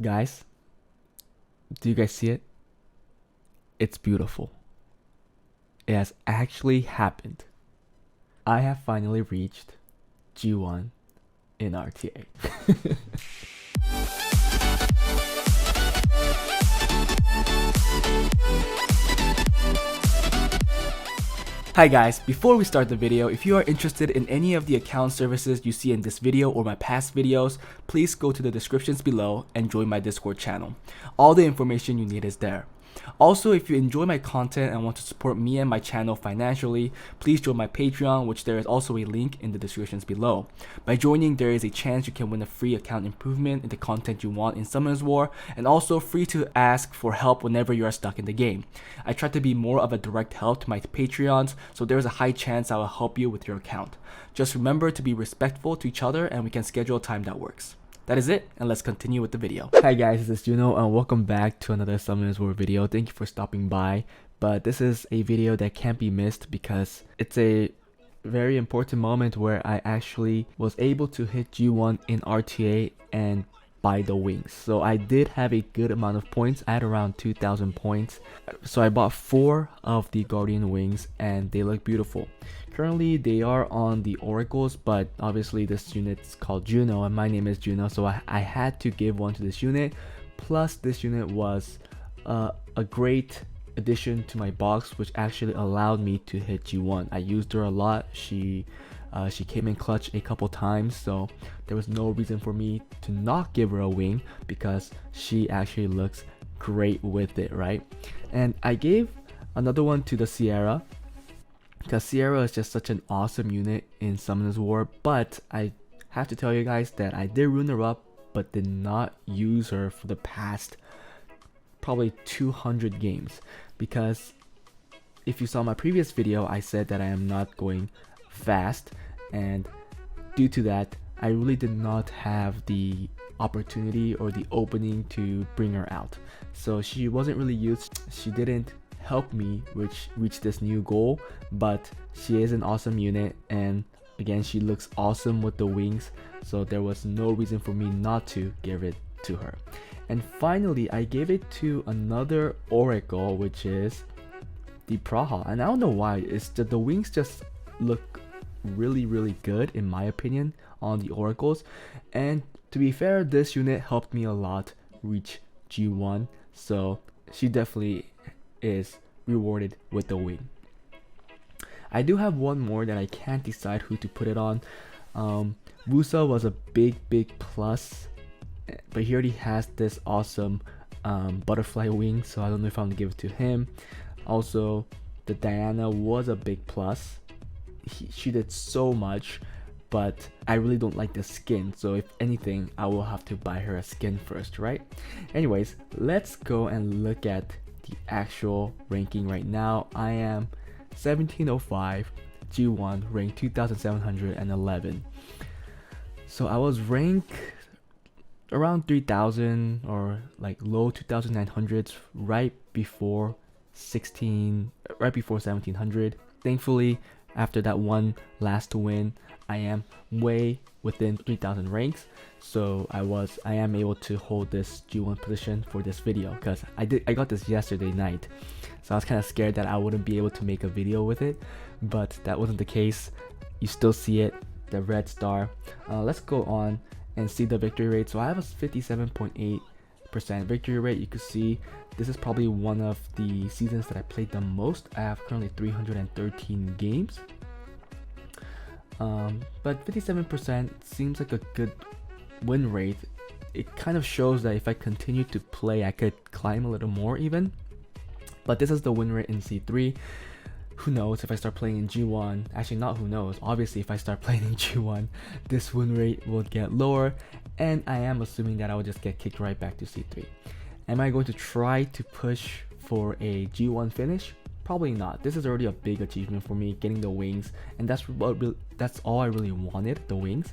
Guys, do you guys see it? It's beautiful. It has actually happened. I have finally reached G1 in RTA. Hi guys, before we start the video, if you are interested in any of the account services you see in this video or my past videos, please go to the descriptions below and join my Discord channel. All the information you need is there. Also, if you enjoy my content and want to support me and my channel financially, please join my Patreon, which there is also a link in the descriptions below. By joining, there is a chance you can win a free account improvement in the content you want in Summoners War, and also free to ask for help whenever you are stuck in the game. I try to be more of a direct help to my Patreons, so there is a high chance I will help you with your account. Just remember to be respectful to each other and we can schedule a time that works. That is it, and let's continue with the video. Hi guys, this is Juno, and welcome back to another Summoners War video. Thank you for stopping by, but this is a video that can't be missed because it's a very important moment where I actually was able to hit G1 in RTA and buy the wings. So I did have a good amount of points. I had around 2,000 points. So I bought 4 of the Guardian wings and they look beautiful. Currently they are on the Oracles, but obviously this unit's called Juno and my name is Juno, so I had to give one to this unit. Plus this unit was a great addition to my box, which actually allowed me to hit G1. I used her a lot. She came in clutch a couple times, so there was no reason for me to not give her a wing because she actually looks great with it, right? And I gave another one to the Sierra because Sierra is just such an awesome unit in Summoners War, but I have to tell you guys that I did rune her up but did not use her for the past probably 200 games, because if you saw my previous video, I said that I am not going fast, and due to that I really did not have the opportunity or the opening to bring her out, so she wasn't really used. She didn't help me reach this new goal, but she is an awesome unit, and again she looks awesome with the wings, so there was no reason for me not to give it to her. And finally I gave it to another Oracle, which is the Praha, and I don't know why. It's that the wings just look really good in my opinion on the Oracles, and to be fair, this unit helped me a lot reach G1, so she definitely is rewarded with the wing. I do have one more that I can't decide who to put it on. Wusa was a big plus, but he already has this awesome butterfly wing, so I don't know if I'm gonna give it to him. Also, the Diana was a big plus. She did so much, but I really don't like the skin, so if anything I will have to buy her a skin first, right? Anyways, let's go and look at the actual ranking right now. I am 1705 G1, ranked 2711. So I was ranked around 3000 or like low 2900s right before 1700. Thankfully, after that one last win, I am way within 3000 ranks, so I am able to hold this G1 position for this video, because I got this yesterday night, so I was kind of scared that I wouldn't be able to make a video with it, but that wasn't the case. You still see it, the red star. Let's go on and see the victory rate. So I have a 57.8% victory rate. You can see this is probably one of the seasons that I played the most. I have currently 313 games, but 57% seems like a good win rate. It kind of shows that if I continue to play, I could climb a little more even, but this is the win rate in C3. Who knows if I start playing in G1, actually not who knows, obviously if I start playing in G1, this win rate will get lower, and I am assuming that I will just get kicked right back to C3. Am I going to try to push for a G1 finish? Probably not. This is already a big achievement for me, getting the wings, and that's all I really wanted, the wings.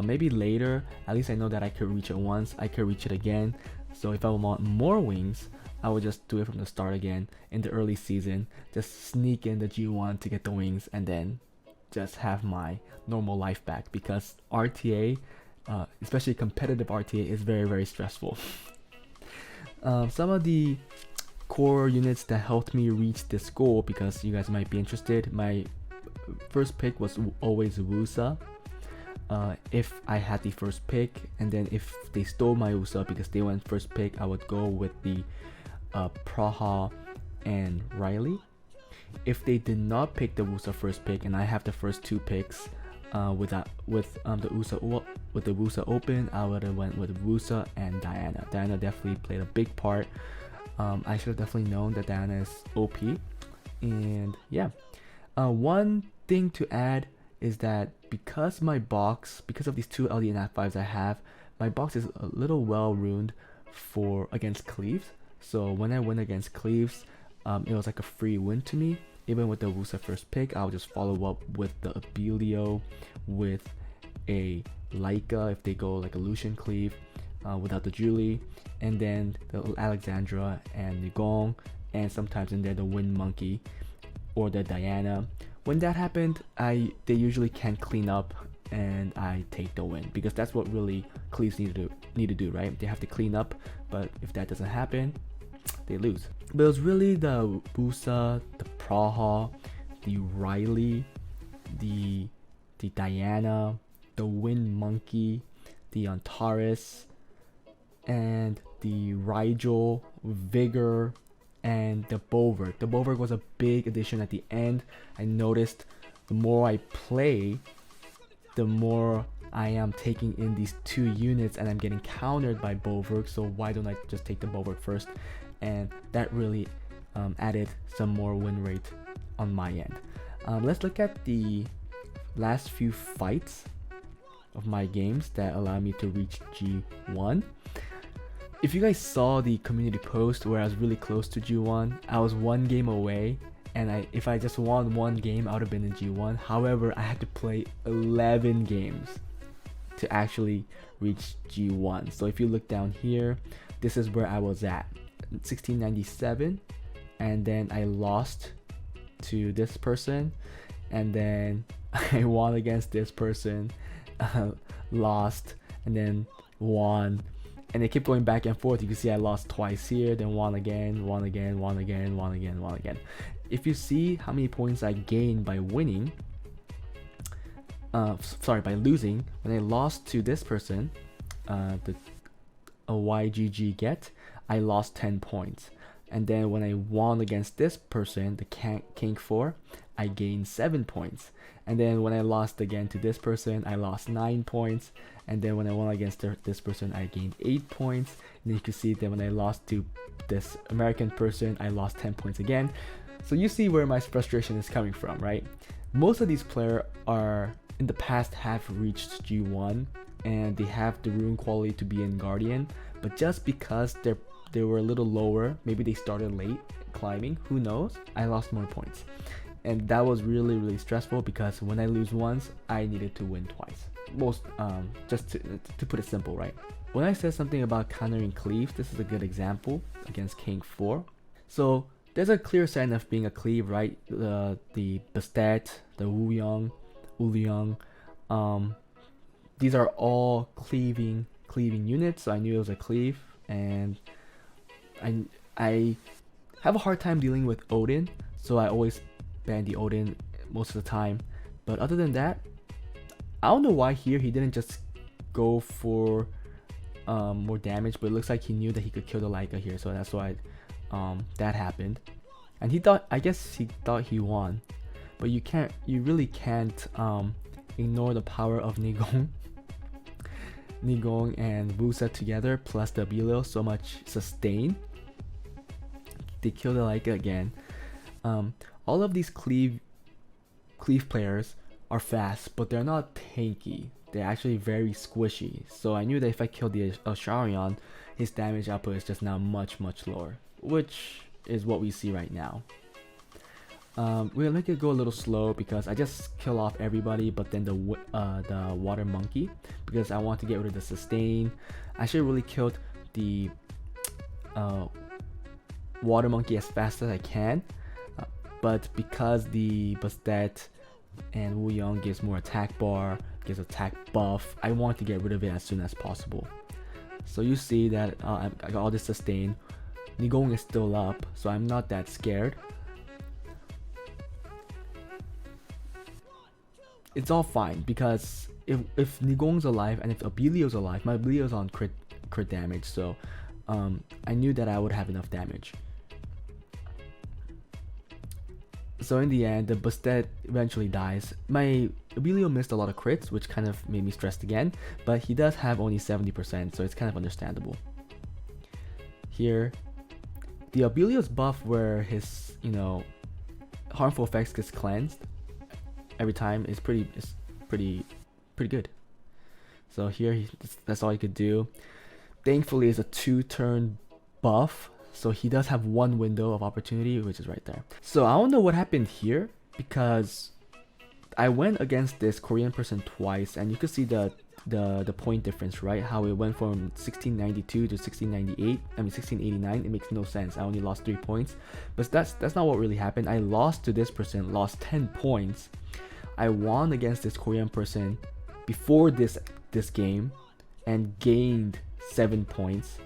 Maybe later, at least I know that I could reach it once, I could reach it again, so if I want more wings, I would just do it from the start again in the early season, just sneak in the G1 to get the wings and then just have my normal life back, because RTA especially competitive RTA, is very, very stressful. Some of the core units that helped me reach this goal, because you guys might be interested, my first pick was always Wusa. If I had the first pick, and then if they stole my Wusa because they went first pick, I would go with the Praha and Riley. If they did not pick the Wusa first pick and I have the first two picks with the Wusa open, I would have went with Wusa and Diana. Diana definitely played a big part. I should have definitely known that Diana is OP. And yeah, one thing to add is that because of these two LD and F5s I have, my box is a little well ruined against Cleaves. So when I win against Cleaves, it was like a free win to me. Even with the Wusa first pick, I'll just follow up with the Abelio, with a Laika if they go like a Lucian Cleave, without the Julie, and then the Alexandra and the Gong, and sometimes in there the Wind Monkey or the Diana. When that happened, they usually can't clean up and I take the win, because that's what really Cleaves need to do, right? They have to clean up, but if that doesn't happen, they lose. But it was really the Wusa, the Praha, the Riley, the Diana, the Wind Monkey, the Antares, and the Rigel, Vigor, and the Bolverk. The Bolverk was a big addition at the end. I noticed the more I play, the more I am taking in these two units and I'm getting countered by Bolverk, so why don't I just take the Bolverk first? And that really added some more win rate on my end. Let's look at the last few fights of my games that allow me to reach G1. If you guys saw the community post where I was really close to G1, I was one game away, and if I just won one game, I would have been in G1. However, I had to play 11 games to actually reach G1. So if you look down here, this is where I was at, 1697, and then I lost to this person, and then I won against this person, lost, and then won, and they keep going back and forth. You can see I lost twice here, then won again, won again, won again, won again, won again. If you see how many points I gained by winning, by losing, when I lost to this person, a YGG get, I lost 10 points. And then when I won against this person, the King 4, I gained 7 points. And then when I lost again to this person, I lost 9 points. And then when I won against this person, I gained 8 points. And you can see that when I lost to this American person, I lost 10 points again. So you see where my frustration is coming from, right? Most of these players are in the past have reached G1 and they have the rune quality to be in Guardian, but just because they were a little lower, maybe they started late climbing, who knows, I lost more points. And that was really, really stressful, because when I lose once, I needed to win twice. Just to put it simple, right? When I said something about countering Cleave, this is a good example against King 4. So there's a clear sign of being a Cleave, right? The Bastet, the Wuyong, Uliang, these are all cleaving units, so I knew it was a Cleave, and I have a hard time dealing with Odin, so I always ban the Odin most of the time. But other than that, I don't know why here he didn't just go for more damage, but it looks like he knew that he could kill the Laika here, so that's why that happened. And I guess he thought he won, but you really can't ignore the power of Nigong and Wusa together, plus the Abelio, so much sustain. They kill the Laika again. All of these cleave players are fast, but they're not tanky. They're actually very squishy. So I knew that if I killed the Asharion, his damage output is just now much lower, which is what we see right now. We're gonna make it go a little slow because I just kill off everybody, but then the water monkey, because I want to get rid of the sustain. I should have really killed the water monkey as fast as I can, but because the Bastet and Wuyong gives more attack bar, gives attack buff. I want to get rid of it as soon as possible. So you see that I got all this sustain. Nigong is still up, so I'm not that scared. It's all fine because if Nigong's alive and if Abilio's alive, my Abilio's on crit damage, so I knew that I would have enough damage. So in the end, the Bastet eventually dies. My Abilio missed a lot of crits, which kind of made me stressed again, but he does have only 70%, so it's kind of understandable. Here, the Abilio's buff where his, harmful effects gets cleansed every time is pretty good. So here, that's all he could do. Thankfully, it's a 2-turn buff. So he does have one window of opportunity, which is right there. So I don't know what happened here because I went against this Korean person twice, and you could see the point difference, right? How it went from 1692 to 1698. I mean 1689. It makes no sense. I only lost 3 points, but that's not what really happened. I lost to this person, lost 10 points. I won against this Korean person before this game, and gained 7 points.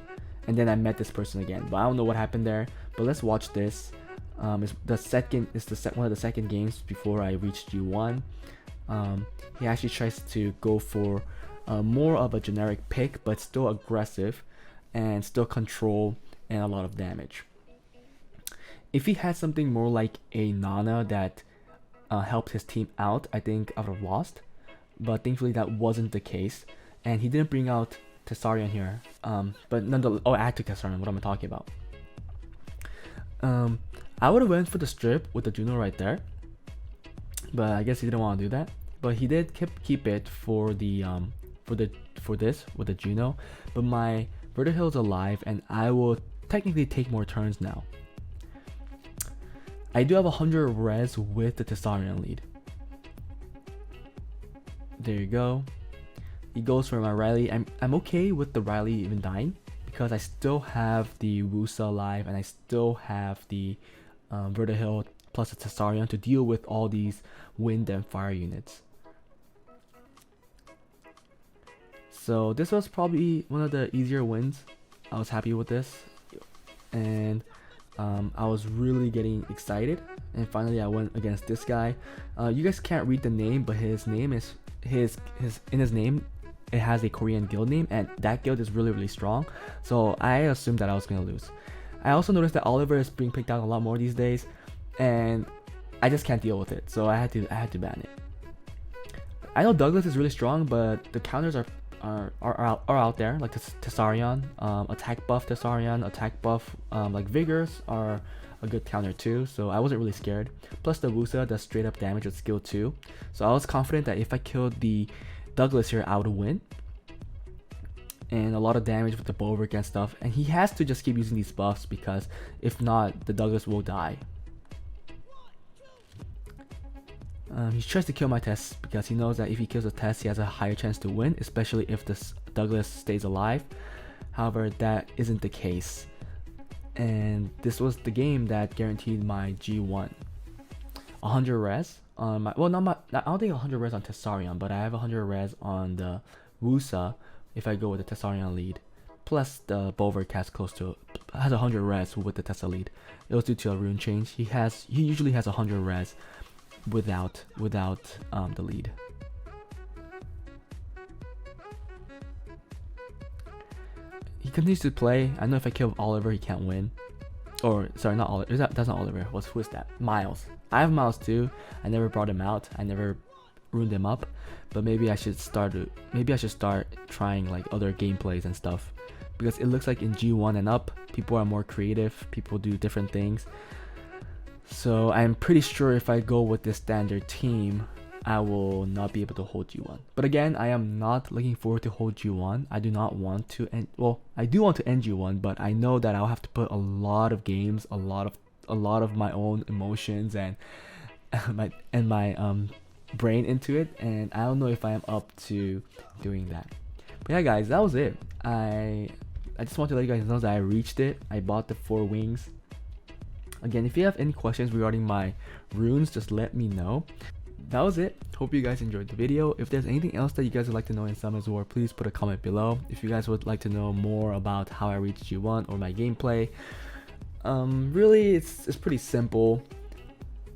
And then I met this person again, but I don't know what happened there. But let's watch this. It's one of the second games before I reached G1. He actually tries to go for more of a generic pick, but still aggressive and still control and a lot of damage. If he had something more like a Nana that helped his team out, I think I would have lost. But thankfully that wasn't the case, and he didn't bring out Tessarion here, but nonetheless, I had to Tessarion. What am I talking about? I would have went for the strip with the Juno right there, but I guess he didn't want to do that. But he did keep it for the for this with the Juno. But my Vertihill is alive, and I will technically take more turns now. I do have 100 res with the Tessarion lead. There you go. He goes for my Riley. I'm okay with the Riley even dying because I still have the Wusa alive, and I still have the Vertihill plus the Tessarion to deal with all these wind and fire units. So this was probably one of the easier wins. I was happy with this, and I was really getting excited. And finally I went against this guy. You guys can't read the name, but his name is in his name it has a Korean guild name, and that guild is really strong, so I assumed that I was gonna lose. I also noticed that Oliver is being picked out a lot more these days, and I just can't deal with it, so I had to ban it. I know Douglas is really strong, but the counters are out there, like Tessarion, attack buff Tessarion, attack buff like Vigors are a good counter too, so I wasn't really scared. Plus the Wusa does straight up damage with skill 2, so I was confident that if I killed the Douglas here, I would win. And a lot of damage with the Bulwark and stuff, and he has to just keep using these buffs because if not, the Douglas will die. He tries to kill my Tess because he knows that if he kills the Tess, he has a higher chance to win, especially if this Douglas stays alive. However, that isn't the case, and this was the game that guaranteed my G1. 100 res on my, well, I don't think 100 res on Tessarion, but I have 100 res on the Wusa if I go with the Tessarion lead. Plus the Bulwark has 100 res with the Tessa lead. It was due to a rune change. He usually has 100 res without the lead. He continues to play. I know if I kill Oliver, he can't win. Or sorry, not Oliver. That's not Oliver. Who is that? Miles. I have Miles too. I never brought him out. I never ruined him up. But maybe I should start trying like other gameplays and stuff, because it looks like in G1 and up, people are more creative. People do different things. So I'm pretty sure if I go with this standard team, I will not be able to hold G1. But again, I am not looking forward to hold G1. I do not want to end. Well, I do want to end G1, but I know that I'll have to put a lot of games, a lot of my own emotions and my brain into it, and I don't know if I am up to doing that. But yeah, guys, that was it. I just want to let you guys know that I reached it. I bought the 4 wings. Again, if you have any questions regarding my runes, just let me know. that was it. Hope you guys enjoyed the video. If there's anything else that you guys would like to know in Summoners War, please put a comment below. If you guys would like to know more about how I reached G1 or my gameplay, really it's pretty simple.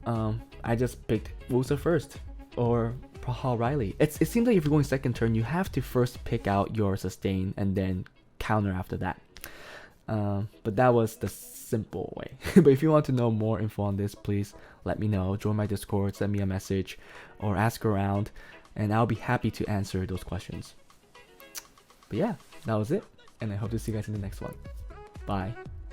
I just picked Wusa first, or Prahal Riley. It seems like if you're going second turn, you have to first pick out your sustain and then counter after that. But that was the simple way. But if you want to know more info on this, please let me know. Join my Discord, send me a message, or ask around, and I'll be happy to answer those questions. But yeah, that was it, and I hope to see you guys in the next one. Bye.